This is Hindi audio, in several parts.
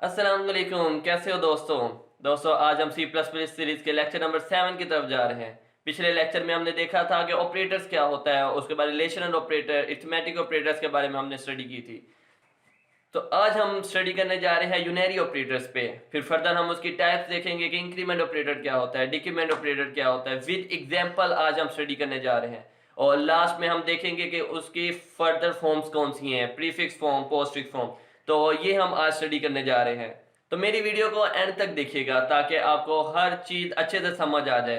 अस्सलाम वालेकुम, कैसे हो दोस्तों आज हम सी प्लस प्लस सीरीज के लेक्चर नंबर 7 की तरफ जा रहे हैं। पिछले लेक्चर में हमने देखा था कि ऑपरेटर्स क्या होता है, उसके बाद रिलेशनल ऑपरेटर, अरिथमेटिक ऑपरेटर्स के बारे में हमने स्टडी की थी। तो आज हम स्टडी करने जा रहे हैं यूनरी ऑपरेटर्स पे। फिर फर्दर हम उसकी टाइप्स देखेंगे कि इंक्रीमेंट ऑपरेटर क्या होता है, डिक्रीमेंट ऑपरेटर क्या होता है, विद एग्जांपल आज हम स्टडी करने जा रहे हैं। और लास्ट में हम देखेंगे कि उसकी फर्दर फॉर्म्स कौन सी हैं, प्रीफिक्स फॉर्म, पोस्टफिक्स फॉर्म। तो ये हम आज स्टडी करने जा रहे हैं। तो मेरी वीडियो को एंड तक देखिएगा ताकि आपको हर चीज अच्छे से समझ आ जाए।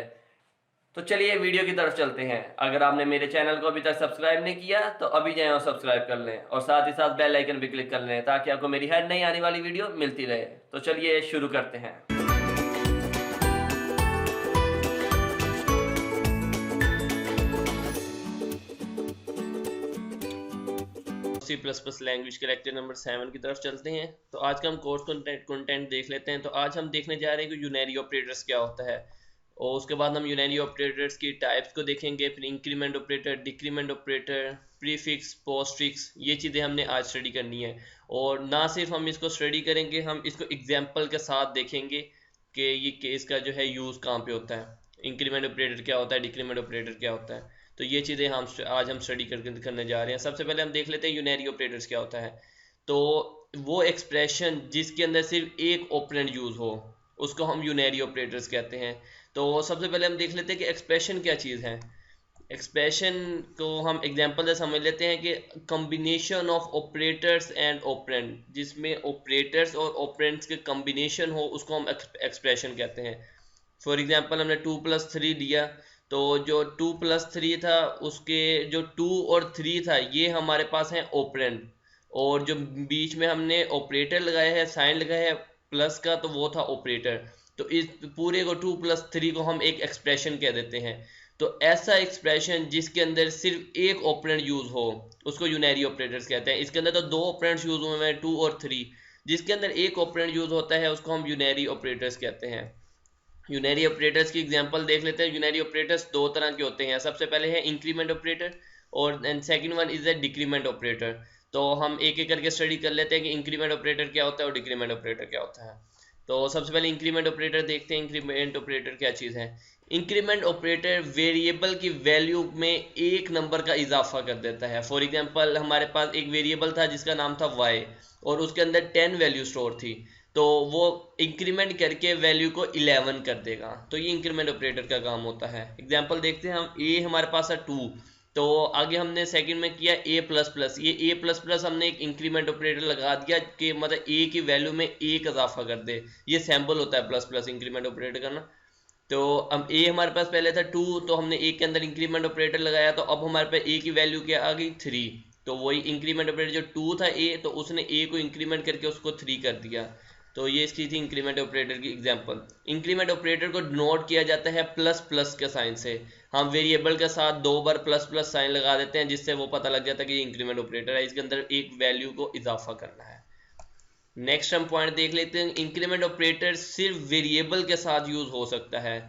तो चलिए वीडियो की तरफ चलते हैं। अगर आपने मेरे चैनल को अभी तक सब्सक्राइब नहीं किया तो अभी जाएं और सब्सक्राइब कर लें, और साथ ही साथ बेल आइकन भी क्लिक कर लें ताकि आपको मेरी हर नई आने वाली वीडियो मिलती रहे। तो चलिए शुरू करते हैं। सी प्लस प्लस लैंग्वेज के लेक्चर नंबर 7 की तरफ चलते हैं। तो आज का हम कोर्स कंटेंट देख लेते हैं। तो आज हम देखने जा रहे हैं कि यूनरी ऑपरेटर्स क्या होता है, और उसके बाद हम यूनरी ऑपरेटर्स की टाइप्स को देखेंगे। फिर increment operator, decrement operator, prefix, postfix, ये चीज़ें हमने आज स्टडी करनी है। और ना सिर्फ हम इसको स्टडी करेंगे, हम इसको एग्जाम्पल के साथ देखेंगे कि ये केस का जो है यूज़ कहाँ पे होता है, इंक्रीमेंट ऑपरेटर क्या होता है, डिक्रीमेंट ऑपरेटर क्या होता है। तो ये चीज़ें हम आज स्टडी करने जा रहे हैं। सबसे पहले हम देख लेते हैं यूनरी ऑपरेटर्स क्या होता है। तो वो एक्सप्रेशन जिसके अंदर सिर्फ एक ऑपरेंड यूज़ हो उसको हम यूनरी ऑपरेटर्स कहते हैं। तो सबसे पहले हम देख लेते हैं कि एक्सप्रेशन क्या चीज़ है। एक्सप्रेशन को हम एग्जांपल से समझ लेते हैं कि combination of operators and operand, जिसमें ऑपरेटर्स और ऑपरेंड्स के कॉम्बिनेशन हो उसको हम एक्सप्रेशन कहते हैं। फॉर एग्जांपल हमने 2+3 दिया, तो जो 2+3 था उसके जो 2 और 3 था ये हमारे पास है ऑपरेंड, और जो बीच में हमने ऑपरेटर लगाया है, साइन लगाया है प्लस का, तो वो था ऑपरेटर। तो इस पूरे को 2+3 को हम एक एक्सप्रेशन कह देते हैं। तो ऐसा एक्सप्रेशन जिसके अंदर सिर्फ एक ऑपरेंड यूज हो उसको यूनरी ऑपरेटर्स कहते हैं। इसके अंदर तो दो ऑपरेंड्स यूज हुए हैं 2 और 3, जिसके अंदर एक ऑपरेंड यूज होता है उसको हम यूनरी ऑपरेटर्स कहते हैं। यूनरी ऑपरेटर्स की एग्जांपल देख लेते हैं। यूनरी ऑपरेटर्स दो तरह के होते हैं। सबसे पहले है इंक्रीमेंट ऑपरेटर, और second one is the decrement operator. तो हम एक एक करके स्टडी कर लेते हैं कि इंक्रीमेंट ऑपरेटर क्या होता है और डिक्रीमेंट ऑपरेटर क्या होता है। तो सबसे पहले इंक्रीमेंट ऑपरेटर देखते हैं। इंक्रीमेंट ऑपरेटर क्या चीज़ है। इंक्रीमेंट ऑपरेटर वेरिएबल की वैल्यू में एक नंबर का इजाफा कर देता है। फॉर एग्जांपल हमारे पास एक वेरिएबल था जिसका नाम था y, और उसके अंदर 10 वैल्यू स्टोर थी, तो वो इंक्रीमेंट करके वैल्यू को 11 कर देगा। तो ये इंक्रीमेंट ऑपरेटर का काम होता है। एग्जांपल देखते हैं हम। a हमारे पास है 2, तो आगे हमने सेकंड में किया a++। ये a++ हमने एक इंक्रीमेंट ऑपरेटर लगा दिया कि मतलब a की वैल्यू में एक इजाफा कर दे। ये सैम्पल होता है प्लस प्लस इंक्रीमेंट ऑपरेटर का ना। तो अब a हमारे पास पहले था 2, तो हमने a के अंदर इंक्रीमेंट ऑपरेटर लगाया, तो अब हमारे पास a की वैल्यू क्या आ गई 3। तो वही इंक्रीमेंट ऑपरेटर जो 2 था a, तो उसने a को इंक्रीमेंट करके उसको 3 कर दिया। तो ये इसकी थी इंक्रीमेंट ऑपरेटर की एग्जांपल। इंक्रीमेंट ऑपरेटर को डिनोट किया जाता है प्लस प्लस के साइन से। हम वेरिएबल के साथ 2 बार प्लस प्लस साइन लगा देते हैं जिससे वो पता लग जाता है कि ये इंक्रीमेंट ऑपरेटर है, इसके अंदर एक वैल्यू को इजाफा करना है। नेक्स्ट हम पॉइंट देख लेते हैं। इंक्रीमेंट ऑपरेटर सिर्फ वेरिएबल के साथ यूज हो सकता है,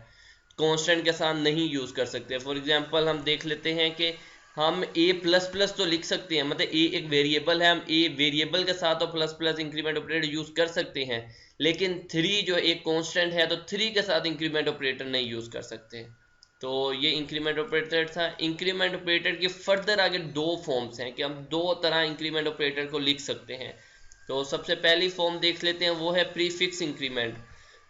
कांस्टेंट के साथ नहीं यूज कर सकते। फॉर एग्जांपल हम देख लेते हैं कि हम a++ तो लिख सकते हैं, मतलब a एक वेरिएबल है, हम a वेरिएबल के साथ तो plus plus increment operator use कर सकते हैं, लेकिन 3 जो एक कांस्टेंट है तो 3 के साथ इंक्रीमेंट ऑपरेटर नहीं यूज कर सकते। तो ये इंक्रीमेंट ऑपरेटर था। इंक्रीमेंट ऑपरेटर की फर्दर आगे दो फॉर्म्स हैं कि हम दो तरह इंक्रीमेंट ऑपरेटर को लिख सकते हैं। तो सबसे पहली फॉर्म देख लेते हैं, वो है प्रीफिक्स इंक्रीमेंट।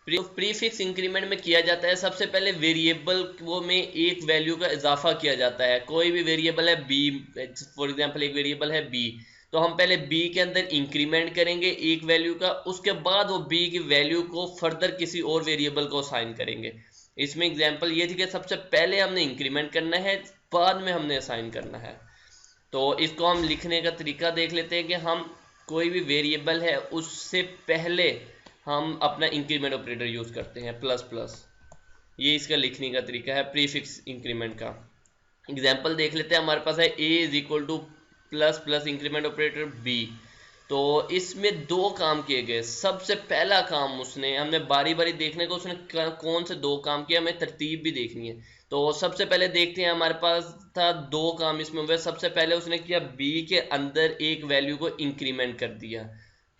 प्रीफिक्स इंक्रीमेंट में किया जाता है सबसे पहले वेरिएबल वो में एक वैल्यू का इजाफा किया जाता है। कोई भी वेरिएबल है b, फॉर एग्जांपल एक वेरिएबल है b, तो हम पहले b के अंदर इंक्रीमेंट करेंगे एक वैल्यू का, उसके बाद वो b की वैल्यू को फर्दर किसी और वेरिएबल को असाइन करेंगे। इसमें एग्जांपल ये थी कि सबसे पहले हमने इंक्रीमेंट करना है, बाद में हमने असाइन करना है। तो इसको हम लिखने का तरीका देख लेते हैं कि हम कोई भी वेरिएबल है उससे पहले हम अपना इंक्रीमेंट ऑपरेटर यूज करते हैं प्लस प्लस। ये इसका लिखने का तरीका है प्रीफिक्स इंक्रीमेंट का। एग्जांपल देख लेते हैं। हमारे पास है a = plus plus increment operator b। तो इसमें दो काम किए गए। सबसे पहला काम हमने बारी बारी देखने को उसने कौन से दो काम किया, हमें तरतीब भी देखनी है। तो सबसे पहले देखते हैं, हमारे पास था दो काम इसमें हुए। सबसे पहले उसने किया b के अंदर एक वैल्यू को इंक्रीमेंट कर दिया।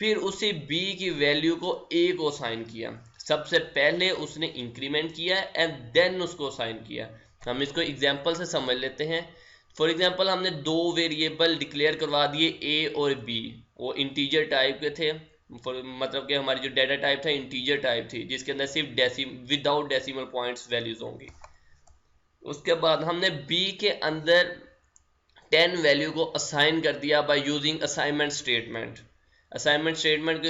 फिर उसी b की वैल्यू को a को असाइन किया। सबसे पहले उसने इंक्रीमेंट किया एंड देन उसको असाइन किया। हम इसको एग्जांपल से समझ लेते हैं। फॉर एग्जांपल हमने दो वेरिएबल डिक्लेयर करवा दिए a और b, वो इंटीजर टाइप के थे, मतलब कि हमारी जो डेटा टाइप था इंटीजर टाइप थी, जिसके अंदर सिर्फ विदाउट डेसिमल पॉइंट्स वैल्यूज होंगी। उसके बाद हमने b के अंदर 10 वैल्यू को असाइन कर दिया by using assignment statement. Assignment statement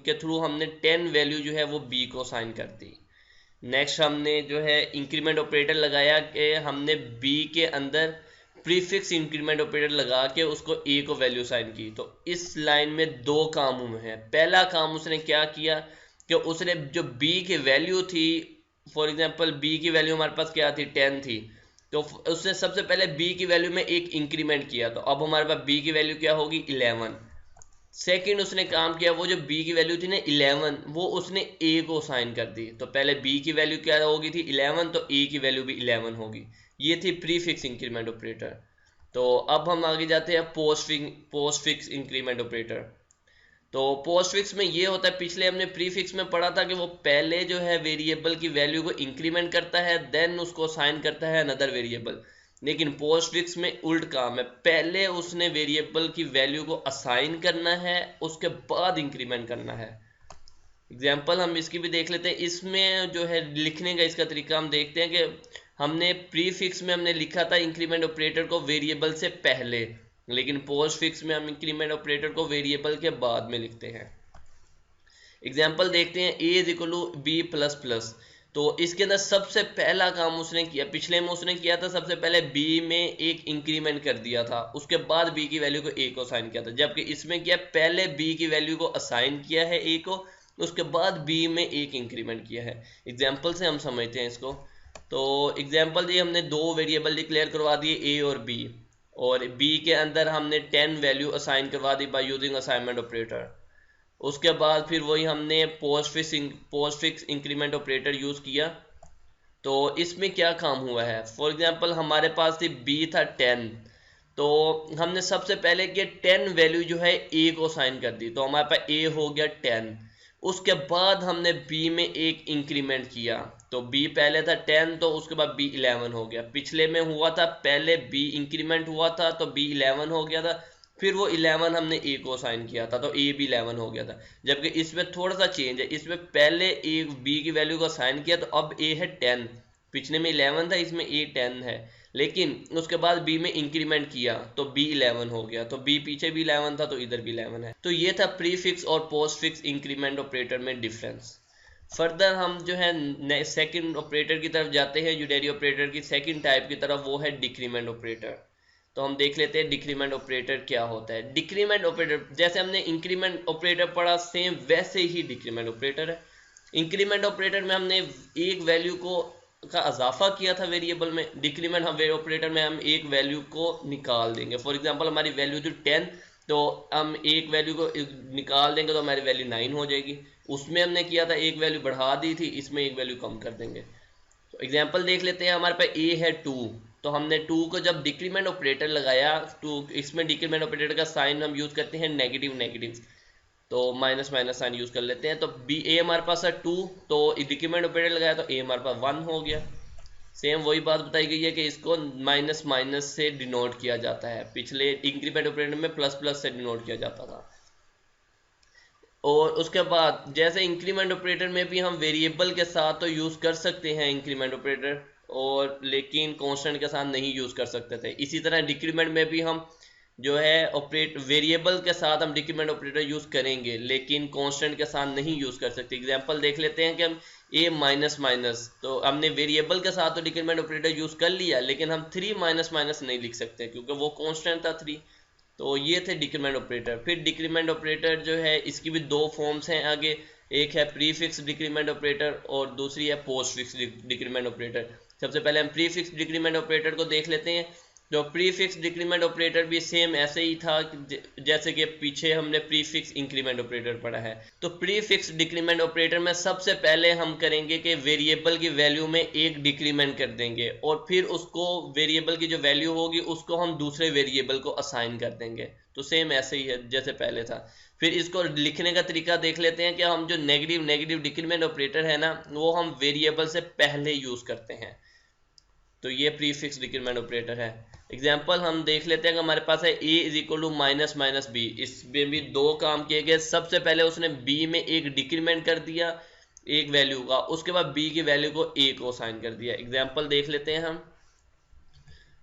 के थ्रू हमने 10 वैल्यू जो है वो b को असाइन कर दी। नेक्स्ट हमने जो है इंक्रीमेंट ऑपरेटर लगाया कि हमने b के अंदर प्रीफिक्स इंक्रीमेंट ऑपरेटर लगा के उसको a को वैल्यू असाइन की। तो इस लाइन में दो काम हुए हैं। पहला काम उसने क्या किया कि उसने जो b की वैल्यू थी, फॉर एग्जांपल b की वैल्यू हमारे पास क्या थी, 10 थी, तो उसने सबसे पहले b की वैल्यू में एक इंक्रीमेंट किया, तो अब हमारे पास b की वैल्यू क्या होगी, 11। सेकंड उसने काम किया, वो जो b की वैल्यू थी ना 11, वो उसने a को असाइन कर दी। तो पहले b की वैल्यू क्या होगी थी, 11, तो a की वैल्यू भी 11 होगी। ये थी प्रीफिक्स इंक्रीमेंट ऑपरेटर। तो अब हम आगे जाते हैं पोस्ट फिक्स इंक्रीमेंट ऑपरेटर। तो पोस्ट फिक्स में ये होता है, पिछले हमने प्रीफिक्स में पढ़ा था कि वो पहले जो है वेरिएबल की वैल्यू को इंक्रीमेंट करता है, देन उसको असाइन करता है अनदर वेरिएबल। लेकिन पोस्ट फिक्स में उल्ट काम है, पहले उसने वेरिएबल की वैल्यू को असाइन करना है, उसके बाद इंक्रीमेंट करना है। एग्जाम्पल हम इसकी भी देख लेते हैं। इसमें जो है लिखने का इसका तरीका हम देखते हैं कि हमने प्रीफिक्स में हमने लिखा था इंक्रीमेंट ऑपरेटर को वेरिएबल से पहले, लेकिन पोस्ट फिक्स में हम इंक्रीमेंट ऑपरेटर को वेरिएबल के बाद में लिखते हैं। एग्जाम्पल देखते हैं, a is equal to b plus plus. तो इसके अंदर सबसे पहला काम उसने किया, पिछले में उसने किया था सबसे पहले b में एक इंक्रीमेंट कर दिया था, उसके बाद b की वैल्यू को a को असाइन किया था। जबकि इसमें किया, पहले b की वैल्यू को असाइन किया है a को, उसके बाद b में एक इंक्रीमेंट किया है। एग्जाम्पल से हम समझते हैं इसको। तो एग्जाम्पल दिए, हमने दो वेरिएबल डिक्लेयर करवा दिए a और b, और b के अंदर हमने 10 वैल्यू असाइन करवा दी बाय यूजिंग असाइनमेंट ऑपरेटर। उसके बाद फिर वही हमने post fix increment operator use किया। तो इसमें क्या काम हुआ है, फॉर एग्जांपल हमारे पास थी b था 10, तो हमने सबसे पहले किया 10 वैल्यू जो है a को असाइन कर दी, तो हमारे पास a हो गया 10। उसके बाद हमने b में एक इंक्रीमेंट किया, तो b पहले था 10, तो उसके बाद b 11 हो गया। पिछले में हुआ था पहले b इंक्रीमेंट हुआ था तो b 11 हो गया था, फिर वो 11 हमने a को असाइन किया था तो a भी 11 हो गया था। जबकि इसमें थोड़ा सा चेंज है, इसमें पहले a b की वैल्यू को असाइन किया तो अब a है 10, पिछले में 11 था, इसमें a 10 है, लेकिन उसके बाद b में इंक्रीमेंट किया तो b 11 हो गया। तो b पीछे भी 11 था तो इधर भी 11 है। तो ये था प्रीफिक्स और पोस्ट फिक्स इंक्रीमेंट ऑपरेटर में डिफरेंस। फर्दर हम जो है सेकंड ऑपरेटर की तरफ जाते हैं, यूनरी ऑपरेटर की सेकंड टाइप की तरफ, वो है डिक्रीमेंट ऑपरेटर। तो हम देख लेते हैं डिक्रीमेंट ऑपरेटर क्या होता है। डिक्रीमेंट ऑपरेटर, जैसे हमने इंक्रीमेंट ऑपरेटर पढ़ा सेम वैसे ही डिक्रीमेंट ऑपरेटर है। इंक्रीमेंट ऑपरेटर में हमने एक वैल्यू का इजाफा किया था वेरिएबल में, डिक्रीमेंट हम ऑपरेटर में हम एक वैल्यू को निकाल देंगे। फॉर एग्जांपल हमारी वैल्यू थी 10, तो हम एक वैल्यू को निकाल देंगे तो हमारी वैल्यू 9 हो जाएगी। उसमें हमने किया था एक वैल्यू बढ़ा दी थी, इसमें एक वैल्यू कम कर देंगे। तो एग्जांपल देख लेते हैं, हमारे पास a है 2, तो हमने 2 को जब डिक्रीमेंट ऑपरेटर लगाया, तो इसमें डिक्रीमेंट ऑपरेटर का साइन हम यूज करते हैं नेगेटिव नेगेटिव, तो माइनस माइनस साइन यूज कर लेते हैं। तो a हमारे पास है 2, तो डिक्रीमेंट ऑपरेटर लगाया तो a हमारे पास 1 हो गया। सेम वही बात बताई गई है कि इसको माइनस माइनस से डिनोट किया जाता है, पिछले इंक्रीमेंट ऑपरेटर में प्लस प्लस से डिनोट किया जाता था। और उसके बाद जैसे इंक्रीमेंट ऑपरेटर में भी हम वेरिएबल के साथ तो यूज कर सकते हैं इंक्रीमेंट ऑपरेटर, और लेकिन कांस्टेंट के साथ नहीं यूज कर सकते थे। इसी तरह डिक्रीमेंट में भी हम जो है वेरिएबल के साथ हम डिक्रीमेंट ऑपरेटर यूज करेंगे, लेकिन कांस्टेंट के साथ नहीं यूज कर सकते। एग्जांपल देख लेते हैं कि हम a माइनस माइनस, तो हमने वेरिएबल के साथ तो डिक्रीमेंट ऑपरेटर यूज कर लिया, लेकिन हम 3 माइनस माइनस नहीं लिख सकते क्योंकि वो कांस्टेंट था 3। तो ये थे डिक्रीमेंट ऑपरेटर। फिर डिक्रीमेंट ऑपरेटर जो है इसकी भी दो फॉर्म्स हैं आगे, एक है प्रीफिक्स डिक्रीमेंट ऑपरेटर और दूसरी है पोस्ट फिक्स डिक्रीमेंट ऑपरेटर। सबसे पहले हम प्रीफिक्स डिक्रीमेंट ऑपरेटर को देख लेते हैं। जो प्रीफिक्स डिक्रीमेंट ऑपरेटर भी सेम ऐसे ही था जैसे कि पीछे हमने प्रीफिक्स इंक्रीमेंट ऑपरेटर पढ़ा है। तो प्रीफिक्स डिक्रीमेंट ऑपरेटर में सबसे पहले हम करेंगे कि वेरिएबल की वैल्यू में एक डिक्रीमेंट कर देंगे और फिर उसको वेरिएबल की जो वैल्यू होगी उसको हम दूसरे वेरिएबल को असाइन कर देंगे। तो सेम ऐसे ही है जैसे पहले था। फिर इसको लिखने का तरीका देख लेते हैं कि हम जो नेगेटिव नेगेटिव डिक्रीमेंट ऑपरेटर है ना वो हम वेरिएबल से पहले यूज करते हैं। तो ये प्रीफिक्स डिक्रीमेंट ऑपरेटर है। एग्जाम्पल हम देख लेते हैं कि हमारे पास है a is equal to minus minus b. इसमें भी दो काम किए गए। सबसे पहले उसने b में एक डिक्रीमेंट कर दिया एक वैल्यू का, उसके बाद b की वैल्यू को a को असाइन कर दिया। एग्जाम्पल देख लेते हैं हम।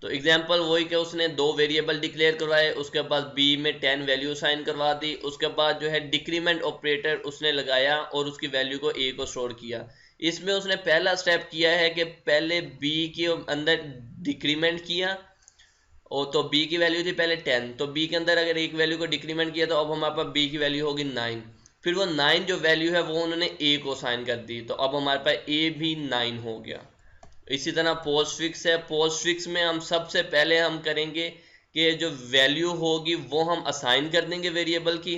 तो एग्जाम्पल वही कि उसने दो वेरिएबल डिक्लेयर करवाए, उसके बाद b में 10 वैल्यू असाइन करवा दी, उसके बाद जो है डिक्रीमेंट ऑपरेटर उसने लगाया और उसकी वैल्यू को a को स्टोर किया। इसमें उसने पहला स्टेप किया है कि पहले b के अंदर डिक्रीमेंट किया और तो b की वैल्यू थी पहले 10, तो b के अंदर अगर एक वैल्यू को डिक्रीमेंट किया तो अब हमारे पास b की वैल्यू होगी 9। फिर वो 9 जो वैल्यू है वो उन्होंने a को असाइन कर दी, तो अब हमारे पास a भी 9 हो गया। इसी तरह पोस्टफिक्स है। पोस्टफिक्स में हम सबसे पहले हम करेंगे कि जो वैल्यू होगी वो हम असाइन कर देंगे वेरिएबल की,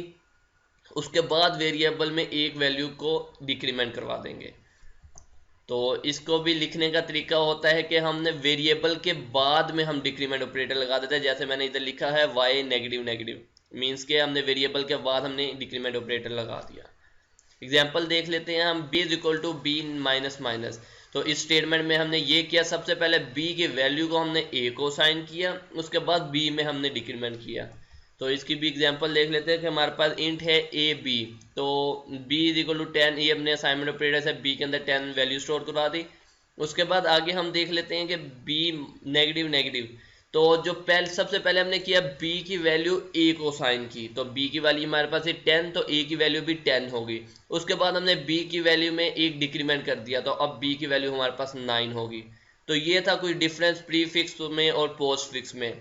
उसके बाद वेरिएबल में एक वैल्यू को डिक्रीमेंट करवा देंगे। तो इसको भी लिखने का तरीका होता है कि हमने वेरिएबल के बाद में हम डिक्रीमेंट ऑपरेटर लगा देते हैं। जैसे मैंने इधर लिखा है y नेगेटिव नेगेटिव, मीन्स के हमने वेरिएबल के बाद हमने डिक्रीमेंट ऑपरेटर लगा दिया। एग्जाम्पल देख लेते हैं हम। b is equal to b minus minus. तो इस स्टेटमेंट में हमने ये किया, सबसे पहले b की वैल्यू को हमने a को असाइन किया, उसके बाद b में हमने डिक्रीमेंट किया। तो इसकी भी एग्जांपल देख लेते हैं कि हमारे पास इंट है ए बी। तो b इज इक्वल टू 10, ये हमने असाइनमेंट ऑपरेटर से b के अंदर 10 वैल्यू स्टोर करवा दी। उसके बाद आगे हम देख लेते हैं कि b नेगेटिव नेगेटिव। तो जो सबसे पहले हमने किया b की वैल्यू a को असाइन की, तो b की वैल्यू हमारे पास है 10, तो a की वैल्यू भी 10 होगी। उसके बाद हमने b की वैल्यू में एक डिक्रीमेंट कर दिया, तो अब b की वैल्यू हमारे पास 9 होगी। तो ये था कुछ डिफरेंस प्रीफिक्स में और पोस्टफिक्स में।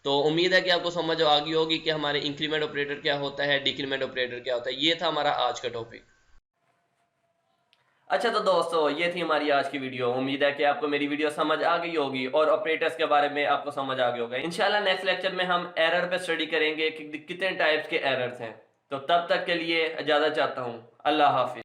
तो उम्मीद है कि आपको समझ आ गई होगी कि हमारे इंक्रीमेंट ऑपरेटर क्या होता है, डिक्रीमेंट ऑपरेटर क्या होता है। ये था हमारा आज का टॉपिक। अच्छा तो दोस्तों ये थी हमारी आज की वीडियो। उम्मीद है कि आपको मेरी वीडियो समझ आ गई होगी और ऑपरेटर्स के बारे में आपको समझ आ गया होगा। इंशाल्लाह नेक्स्ट लेक्चर में हम एरर पे स्टडी करेंगे कि कितने टाइप्स के एरर्स हैं। तो तब तक के लिए इजाजत चाहता हूँ। अल्लाह हाफिज।